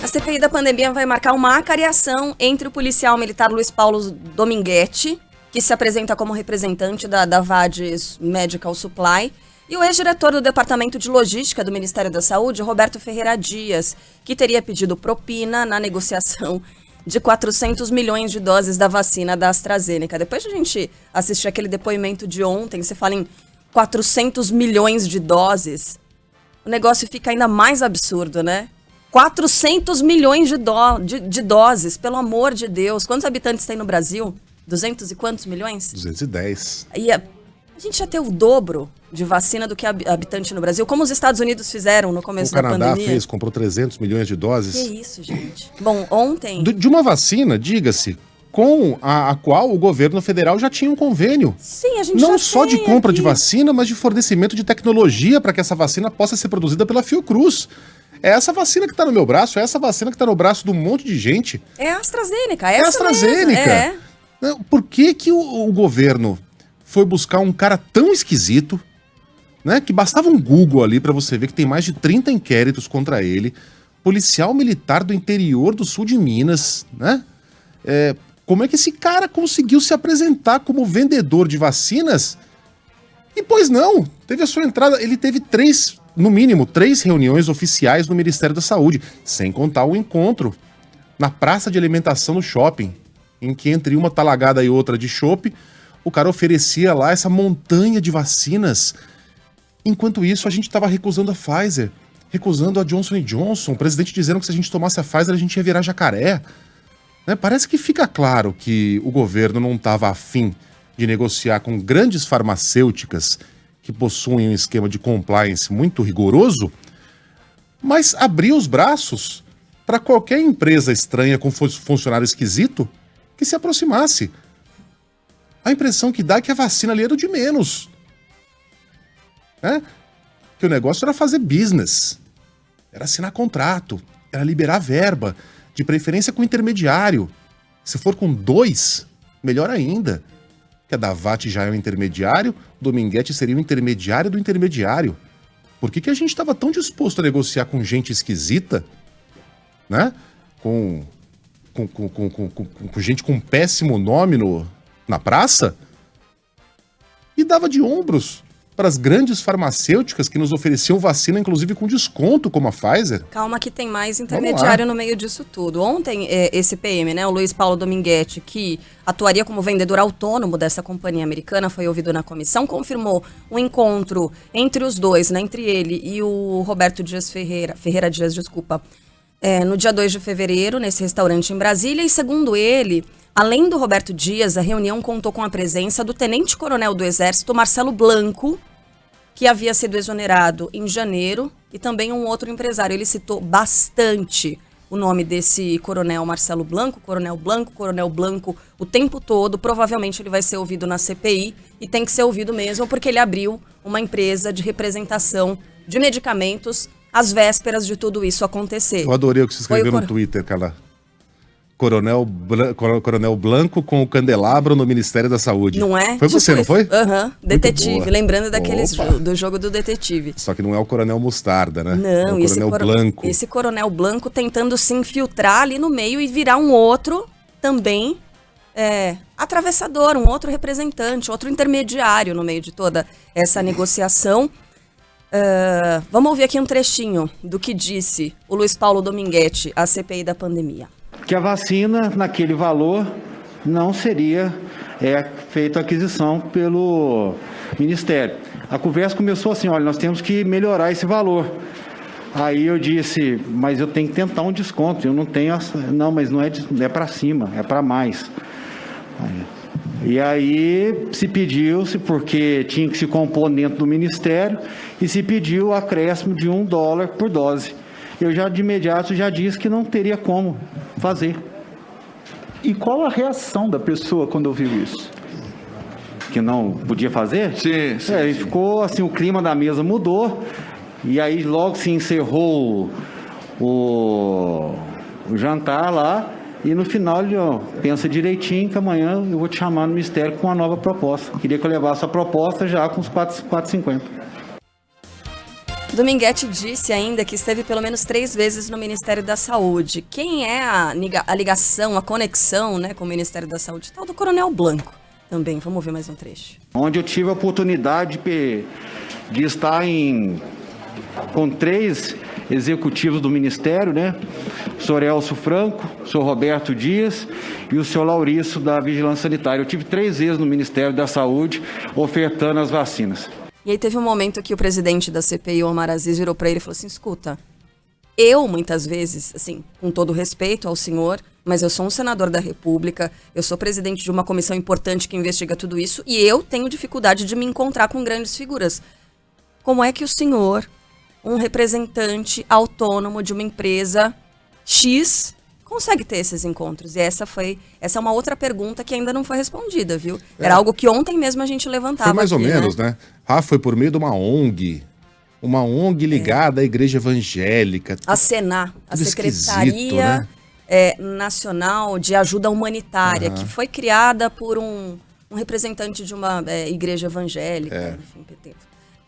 A CPI da pandemia vai marcar uma acariação entre o policial militar Luiz Paulo Dominguete, que se apresenta como representante da Vades Medical Supply, e o ex-diretor do Departamento de Logística do Ministério da Saúde, Roberto Ferreira Dias, que teria pedido propina na negociação de 400 milhões de doses da vacina da AstraZeneca. Depois de a gente assistir aquele depoimento de ontem, você fala em 400 milhões de doses, o negócio fica ainda mais absurdo, né? 400 milhões de doses, pelo amor de Deus. Quantos habitantes tem no Brasil? 200 e quantos milhões? 210. E a gente já tem o dobro de vacina do que habitante no Brasil, como os Estados Unidos fizeram no começo da pandemia. O Canadá comprou 300 milhões de doses. Que isso, gente. Bom, ontem... De uma vacina, diga-se, com a qual o governo federal já tinha um convênio. Sim, a gente não já só tem de compra aqui de vacina, mas de fornecimento de tecnologia para que essa vacina possa ser produzida pela Fiocruz. É essa vacina que está no meu braço, é essa vacina que está no braço de um monte de gente. É a AstraZeneca, É a AstraZeneca. Por que o governo foi buscar um cara tão esquisito, né, que bastava um Google ali para você ver que tem mais de 30 inquéritos contra ele, policial militar do interior do sul de Minas, né? Como é que esse cara conseguiu se apresentar como vendedor de vacinas? E pois não, teve a sua entrada, ele teve no mínimo três reuniões oficiais no Ministério da Saúde, sem contar o encontro na praça de alimentação do shopping, em que entre uma talagada e outra de chopp, o cara oferecia lá essa montanha de vacinas. Enquanto isso, a gente estava recusando a Pfizer, recusando a Johnson & Johnson, o presidente dizendo que se a gente tomasse a Pfizer, a gente ia virar jacaré. Né? Parece que fica claro que o governo não estava afim de negociar com grandes farmacêuticas que possuem um esquema de compliance muito rigoroso, mas abriu os braços para qualquer empresa estranha com funcionário esquisito que se aproximasse. A impressão que dá é que a vacina ali era o de menos. Né? Que o negócio era fazer business, era assinar contrato, era liberar verba, de preferência com intermediário. Se for com 2, melhor ainda. Que a Davat já é um intermediário, o Dominguete seria o intermediário do intermediário. Por que a gente estava tão disposto a negociar com gente esquisita, né? Com gente com péssimo nome na praça? E dava de ombros para as grandes farmacêuticas que nos ofereciam vacina, inclusive com desconto, como a Pfizer. Calma que tem mais intermediário no meio disso tudo. Ontem, esse PM, né, o Luiz Paulo Dominguete, que atuaria como vendedor autônomo dessa companhia americana, foi ouvido na comissão, confirmou um encontro entre os dois, né, entre ele e o Roberto Ferreira Dias, no dia 2 de fevereiro, nesse restaurante em Brasília, e segundo ele, além do Roberto Dias, a reunião contou com a presença do tenente-coronel do Exército, Marcelo Blanco, que havia sido exonerado em janeiro, e também um outro empresário. Ele citou bastante o nome desse coronel Marcelo Blanco, Coronel Blanco, o tempo todo. Provavelmente ele vai ser ouvido na CPI, e tem que ser ouvido mesmo, porque ele abriu uma empresa de representação de medicamentos às vésperas de tudo isso acontecer. Eu adorei o que você escreveu no Twitter, Carla. Coronel Blanco com o candelabro no Ministério da Saúde. Não é? Foi você, não foi? Aham, detetive, lembrando daqueles do jogo do detetive. Só que não é o Coronel Mostarda, né? Não, é o Coronel Blanco. Esse Coronel Blanco tentando se infiltrar ali no meio e virar um outro também atravessador, um outro representante, outro intermediário no meio de toda essa negociação. Vamos ouvir aqui um trechinho do que disse o Luiz Paulo Dominguete à CPI da pandemia. Que a vacina, naquele valor, não seria feita a aquisição pelo Ministério. A conversa começou assim, olha, nós temos que melhorar esse valor. Aí eu disse, mas eu tenho que tentar um desconto, eu não tenho... Não, mas não é para cima, é para mais. E aí se pediu-se, porque tinha que se compor dentro do Ministério, e se pediu o acréscimo de $1 por dose. Eu já de imediato já disse que não teria como fazer. E qual a reação da pessoa quando ouviu isso? Que não podia fazer? Sim. Ficou assim, o clima da mesa mudou, e aí logo se encerrou o jantar lá, e no final ele pensa direitinho que amanhã eu vou te chamar no Ministério com uma nova proposta. Queria que eu levasse a proposta já com os 4,50. Dominguete disse ainda que esteve pelo menos 3 vezes no Ministério da Saúde. Quem é a ligação, a conexão, né, com o Ministério da Saúde? Tal do Coronel Blanco também. Vamos ver mais um trecho. Onde eu tive a oportunidade de estar com 3 executivos do Ministério, né? O senhor Elcio Franco, o senhor Roberto Dias e o senhor Laurício da Vigilância Sanitária. Eu tive 3 vezes no Ministério da Saúde ofertando as vacinas. E aí teve um momento que o presidente da CPI, Omar Aziz, virou para ele e falou assim, escuta, eu muitas vezes, assim, com todo respeito ao senhor, mas eu sou um senador da República, eu sou presidente de uma comissão importante que investiga tudo isso e eu tenho dificuldade de me encontrar com grandes figuras. Como é que o senhor, um representante autônomo de uma empresa X, consegue ter esses encontros? E essa é uma outra pergunta que ainda não foi respondida, viu? Era algo que ontem mesmo a gente levantava. Foi mais aqui, ou menos, né? Foi por meio de uma ONG ligada à Igreja Evangélica. A SENA, a Secretaria, né? Nacional de Ajuda Humanitária, que foi criada por um representante de uma igreja evangélica, enfim, PT.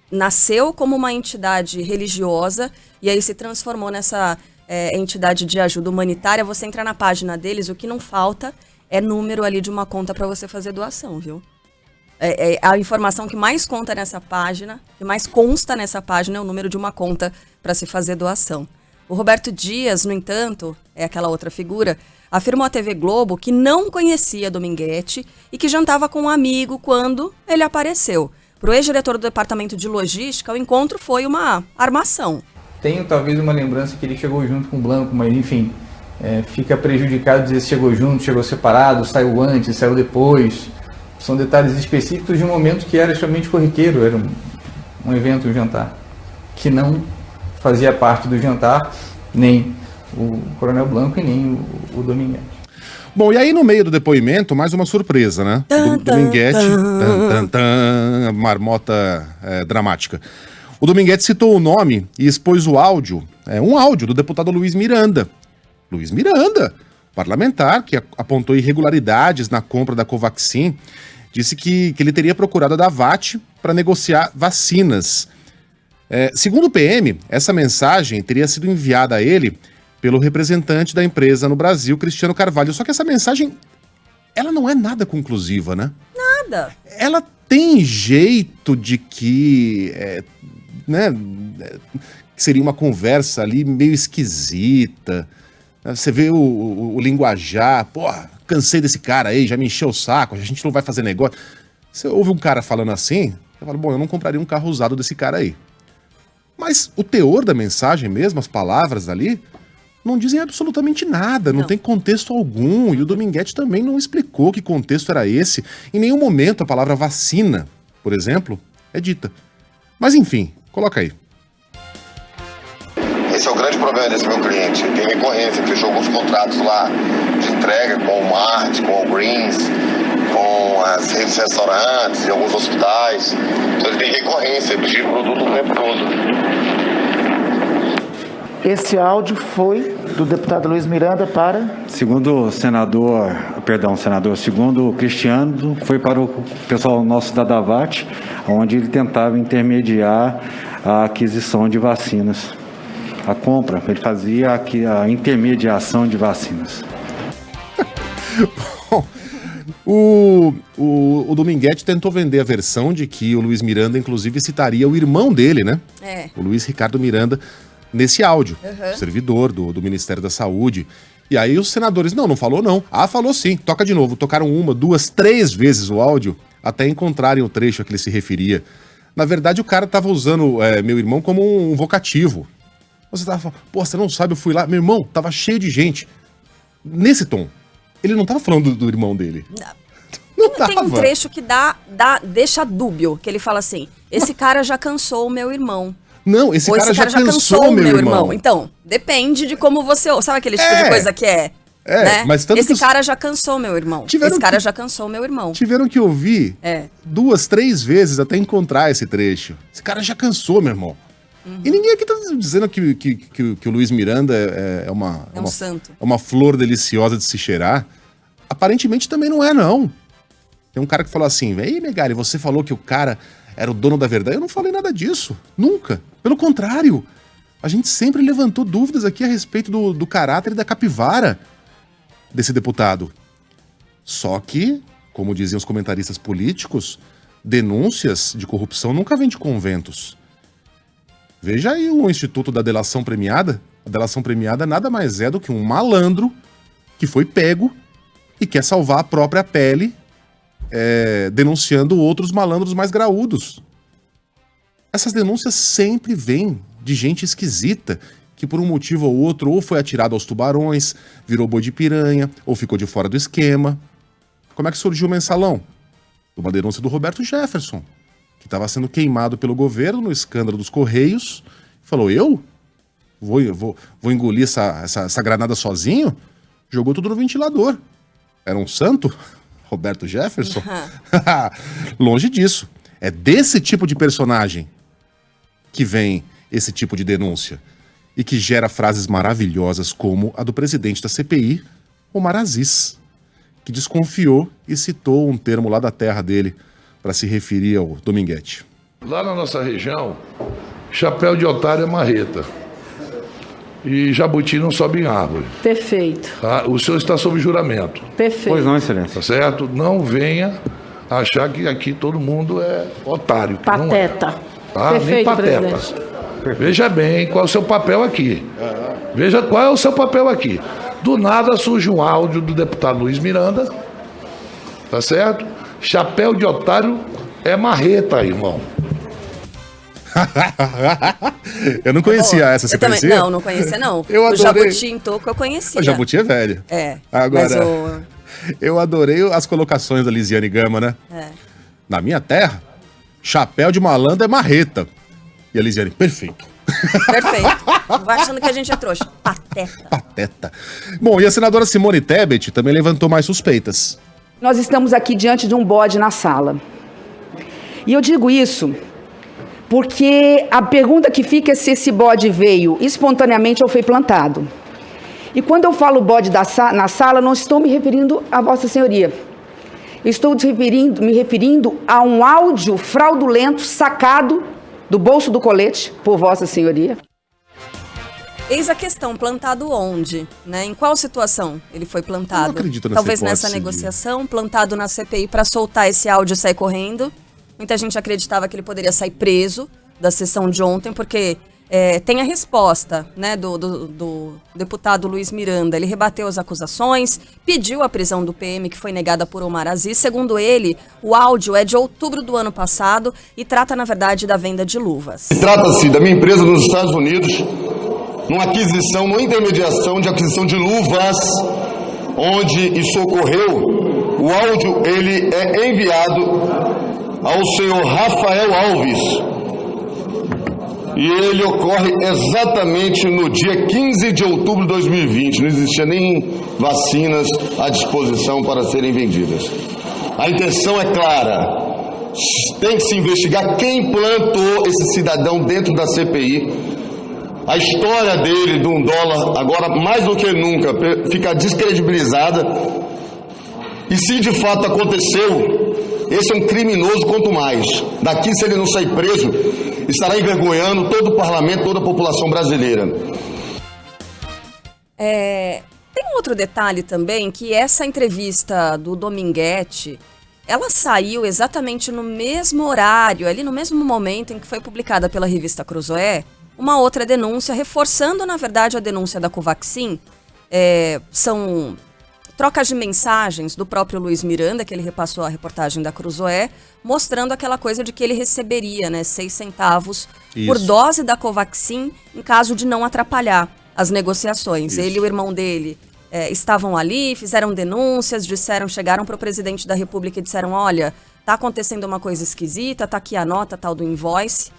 Nasceu como uma entidade religiosa e aí se transformou nessa entidade de ajuda humanitária. Você entra na página deles, o que não falta é número ali de uma conta para você fazer doação, viu? A informação que mais conta nessa página, que mais consta nessa página é o número de uma conta para se fazer doação. O Roberto Dias, no entanto, é aquela outra figura, afirmou à TV Globo que não conhecia Dominguete e que jantava com um amigo quando ele apareceu. Para o ex-diretor do Departamento de Logística, o encontro foi uma armação. Tenho talvez uma lembrança que ele chegou junto com o Blanco, mas enfim, fica prejudicado dizer se chegou junto, chegou separado, saiu antes, saiu depois. São detalhes específicos de um momento que era extremamente corriqueiro, era um evento, um jantar, que não fazia parte do jantar nem o Coronel Blanco e nem o Dominguete. Bom, e aí no meio do depoimento, mais uma surpresa, né? Dominguete, marmota dramática. O Dominguete citou o nome e expôs o áudio, um áudio do deputado Luiz Miranda. Luiz Miranda, parlamentar, que apontou irregularidades na compra da Covaxin, disse que ele teria procurado a Davat para negociar vacinas. Segundo o PM, essa mensagem teria sido enviada a ele pelo representante da empresa no Brasil, Cristiano Carvalho. Só que essa mensagem, ela não é nada conclusiva, né? Nada. Ela tem jeito de que, que seria uma conversa ali meio esquisita. Você vê o linguajar, porra, cansei desse cara aí, já me encheu o saco, a gente não vai fazer negócio. Você ouve um cara falando assim, você fala, bom, eu não compraria um carro usado desse cara aí. Mas o teor da mensagem mesmo, as palavras ali, não dizem absolutamente nada, não tem contexto algum, e o Dominguete também não explicou que contexto era esse. Em nenhum momento a palavra vacina, por exemplo, é dita. Mas enfim, coloca aí. Esse é o grande problema desse meu cliente. Tem recorrência, fechou alguns contratos lá de entrega com o Mart, com o Greens, com as redes de restaurantes e alguns hospitais. Então ele tem recorrência, ele pediu produto o tempo todo. Esse áudio foi do deputado Luiz Miranda para... Segundo o Cristiano, foi para o pessoal nosso da Davat, onde ele tentava intermediar a aquisição de vacinas. A compra, ele fazia a intermediação de vacinas. Bom, o Dominguete tentou vender a versão de que o Luiz Miranda, inclusive, citaria o irmão dele, né? O Luiz Ricardo Miranda, nesse áudio, servidor do Ministério da Saúde. E aí os senadores, não falou não. Falou sim, toca de novo. Tocaram 1, 2, 3 vezes o áudio até encontrarem o trecho a que ele se referia. Na verdade, o cara tava usando meu irmão como um vocativo. Você tava falando, pô, você não sabe, eu fui lá, meu irmão, tava cheio de gente. Nesse tom. Ele não tava falando do irmão dele. Não tava. Tem um trecho que deixa dúbio, que ele fala assim, esse cara já cansou o meu irmão. Não, esse cara já cansou o meu irmão. Então, depende de como você... Sabe aquele tipo de coisa que né? Mas tanto esse cara já cansou meu irmão. Já cansou meu irmão. Tiveram que ouvir 2, 3 vezes até encontrar esse trecho. Esse cara já cansou, meu irmão. E ninguém aqui tá dizendo que o Luiz Miranda é um santo. É uma flor deliciosa de se cheirar. Aparentemente também não é, não. Tem um cara que falou assim, ei, Megali, você falou que o cara era o dono da verdade. Eu não falei nada disso, nunca. Pelo contrário, a gente sempre levantou dúvidas aqui a respeito do caráter e da capivara desse deputado. Só que, como diziam os comentaristas políticos, denúncias de corrupção nunca vêm de conventos. Veja aí o Instituto da Delação Premiada. A delação premiada nada mais é do que um malandro que foi pego e quer salvar a própria pele, denunciando outros malandros mais graúdos. Essas denúncias sempre vêm de gente esquisita, que por um motivo ou outro ou foi atirado aos tubarões, virou boi de piranha, ou ficou de fora do esquema. Como é que surgiu o Mensalão? Uma denúncia do Roberto Jefferson, que estava sendo queimado pelo governo no escândalo dos Correios. Falou, eu? Vou engolir essa granada sozinho? Jogou tudo no ventilador. Era um santo? Roberto Jefferson? Longe disso. É desse tipo de personagem que vem esse tipo de denúncia e que gera frases maravilhosas como a do presidente da CPI, Omar Aziz, que desconfiou e citou um termo lá da terra dele para se referir ao Dominguete. Lá na nossa região, chapéu de otário é marreta. E jabuti não sobe em árvore. Perfeito. Tá? O senhor está sob juramento. Perfeito. Pois não, excelência. Tá certo? Não venha achar que aqui todo mundo é otário. Pateta. Não é. Tá? Perfeito, Nem pateta. presidente. Veja bem qual é o seu papel aqui. Veja qual é o seu papel aqui. Do nada surge um áudio do deputado Luiz Miranda. Tá certo? Chapéu de otário é marreta, irmão. Eu não conhecia essa, você conhecia? Também, não conhecia não. Eu adorei. O Jabuti em Toco eu conhecia. O Jabuti é velho. Agora, eu adorei as colocações da Lisiane Gama, né? Na minha terra, chapéu de malandro é marreta. E a Lisiane, perfeito. Perfeito. Vai achando que a gente é trouxa. Pateta. Pateta. Bom, e a senadora Simone Tebet também levantou mais suspeitas. Nós estamos aqui diante de um bode na sala. E eu digo isso porque a pergunta que fica é se esse bode veio espontaneamente ou foi plantado. E quando eu falo bode na sala, não estou me referindo a Vossa Senhoria. Eu estou me referindo a um áudio fraudulento sacado do bolso do colete por Vossa Senhoria. Eis a questão, plantado onde? Né? Em qual situação ele foi plantado? Eu não acredito nessa Talvez hipótese. nessa negociação, plantado na CPI para soltar esse áudio e sair correndo. Muita gente acreditava que ele poderia sair preso da sessão de ontem, porque tem a resposta, né, do deputado Luiz Miranda. Ele rebateu as acusações, pediu a prisão do PM, que foi negada por Omar Aziz. Segundo ele, o áudio é de outubro do ano passado e trata, na verdade, da venda de luvas. Trata-se da minha empresa nos Estados Unidos, numa intermediação de aquisição de luvas, onde isso ocorreu. O áudio ele é enviado ao senhor Rafael Alves e ele ocorre exatamente no dia 15 de outubro de 2020. Não existia nem vacinas à disposição para serem vendidas. A intenção é clara, tem que se investigar quem plantou esse cidadão dentro da CPI. A história dele de $1, agora mais do que nunca, fica descredibilizada. E se de fato aconteceu, esse é um criminoso quanto mais. Daqui, se ele não sair preso, estará envergonhando todo o parlamento, toda a população brasileira. Tem um outro detalhe também, que essa entrevista do Dominguete, ela saiu exatamente no mesmo horário, ali no mesmo momento em que foi publicada pela revista Cruzoé, uma outra denúncia, reforçando, na verdade, a denúncia da Covaxin. São trocas de mensagens do próprio Luiz Miranda, que ele repassou a reportagem da Cruzoé, mostrando aquela coisa de que ele receberia, né, 6 centavos por dose da Covaxin em caso de não atrapalhar as negociações. Ele e o irmão dele estavam ali, fizeram denúncias, chegaram para o presidente da República e disseram, olha, tá acontecendo uma coisa esquisita, tá aqui a nota tal do invoice,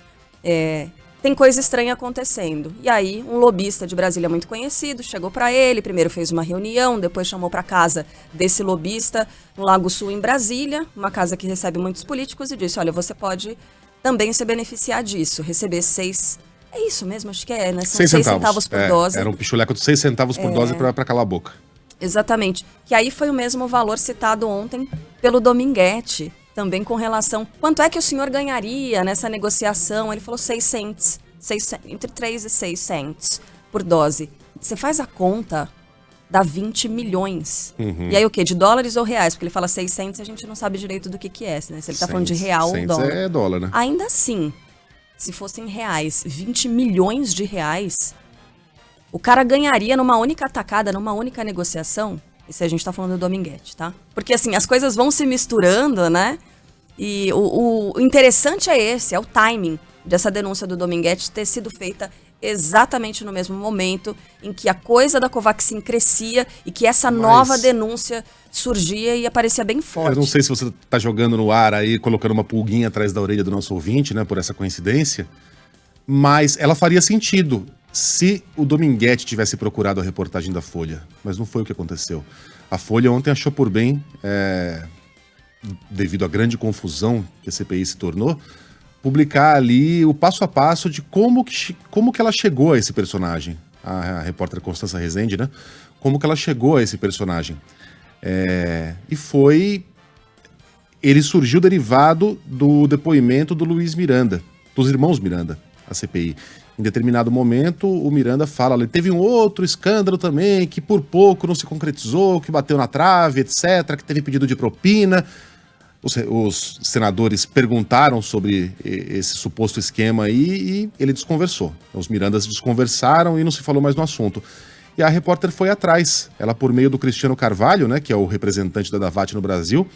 tem coisa estranha acontecendo. E aí, um lobista de Brasília muito conhecido chegou para ele, primeiro fez uma reunião, depois chamou para casa desse lobista no Lago Sul, em Brasília, uma casa que recebe muitos políticos, e disse, olha, você pode também se beneficiar disso, receber 6... É isso mesmo, acho que né? São 6 centavos por dose. Era um pichuleco de 6 centavos por dose para calar a boca. Exatamente. Que aí foi o mesmo valor citado ontem pelo Dominguete. também com relação... Quanto é que o senhor ganharia nessa negociação? Ele falou 6 cents. Entre 3 e 6 cents por dose. Você faz a conta, dá 20 milhões. E aí o quê? De dólares ou reais? Porque ele fala 6 cents, a gente não sabe direito do que é, né? Se ele tá falando de real ou dólar. É dólar, né? Ainda assim, se fossem reais, 20 milhões de reais, o cara ganharia numa única atacada, numa única negociação. Isso a gente tá falando do Dominguete, tá? Porque assim, as coisas vão se misturando, né? E o interessante é esse, é o timing dessa denúncia do Dominguete ter sido feita exatamente no mesmo momento em que a coisa da Covaxin crescia e que essa nova denúncia surgia e aparecia bem forte. Eu não sei se você tá jogando no ar aí, colocando uma pulguinha atrás da orelha do nosso ouvinte, né, por essa coincidência, mas ela faria sentido se o Dominguete tivesse procurado a reportagem da Folha, mas não foi o que aconteceu. A Folha ontem achou por bem, devido à grande confusão que a CPI se tornou, publicar ali o passo a passo de como que ela chegou a esse personagem. A repórter Constança Rezende, né? Como que ela chegou a esse personagem. Ele surgiu derivado do depoimento do Luiz Miranda, dos irmãos Miranda, a CPI. Em determinado momento, o Miranda fala, ele teve um outro escândalo também, que por pouco não se concretizou, que bateu na trave, etc., que teve pedido de propina. Os senadores perguntaram sobre esse suposto esquema aí e ele desconversou. Os Mirandas desconversaram e não se falou mais no assunto. E a repórter foi atrás. Ela, por meio do Cristiano Carvalho, né, que é o representante da Davat no Brasil,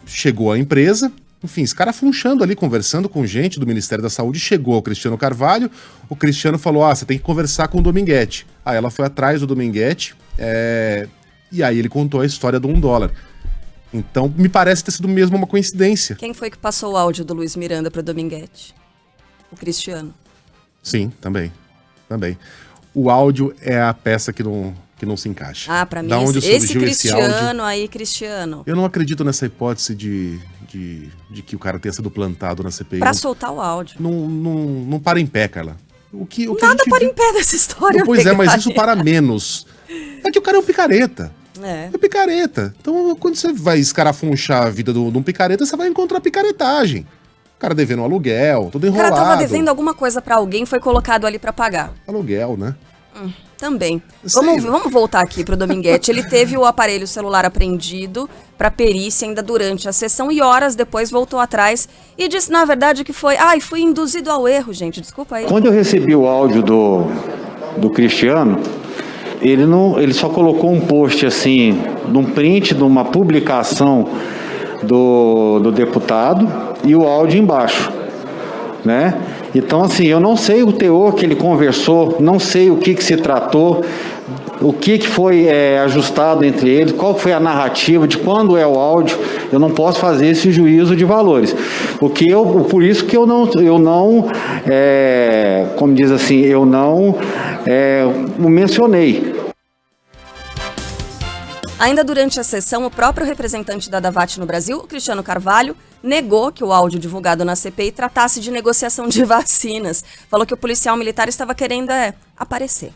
chegou à empresa. Enfim, esse cara funchando ali, conversando com gente do Ministério da Saúde, chegou ao Cristiano Carvalho, o Cristiano falou, você tem que conversar com o Dominguete. Aí ela foi atrás do Dominguete, e aí ele contou a história do $1. Então, me parece ter sido mesmo uma coincidência. Quem foi que passou o áudio do Luiz Miranda para o Dominguete? O Cristiano. Sim, também. O áudio é a peça que não se encaixa. Para mim, esse Cristiano aí, Cristiano. Eu não acredito nessa hipótese de que o cara tenha sido plantado na CPI. Pra soltar o áudio. Não para em pé, Carla. Nada para em pé dessa história. Pois mas isso para menos. É que o cara é um picareta. É picareta. Então, quando você vai escarafunchar a vida de um picareta, você vai encontrar picaretagem. O cara devendo um aluguel, todo enrolado. O cara tava devendo alguma coisa pra alguém, foi colocado ali pra pagar. Aluguel, né? Também. Vamos voltar aqui pro Dominguete. Ele teve o aparelho celular apreendido pra perícia ainda durante a sessão e horas depois voltou atrás e disse, na verdade, que fui induzido ao erro, gente. Desculpa aí. Quando eu recebi o áudio do Cristiano, ele só colocou um post assim, num print de uma publicação do deputado e o áudio embaixo, né? Então, assim, eu não sei o teor que ele conversou, não sei o que se tratou, o que foi ajustado entre eles, qual foi a narrativa, de quando é o áudio. Eu não posso fazer esse juízo de valores. Por isso que eu não como diz assim, eu não o mencionei. Ainda durante a sessão, o próprio representante da Davat no Brasil, o Cristiano Carvalho, negou que o áudio divulgado na CPI tratasse de negociação de vacinas. Falou que o policial militar estava querendo aparecer.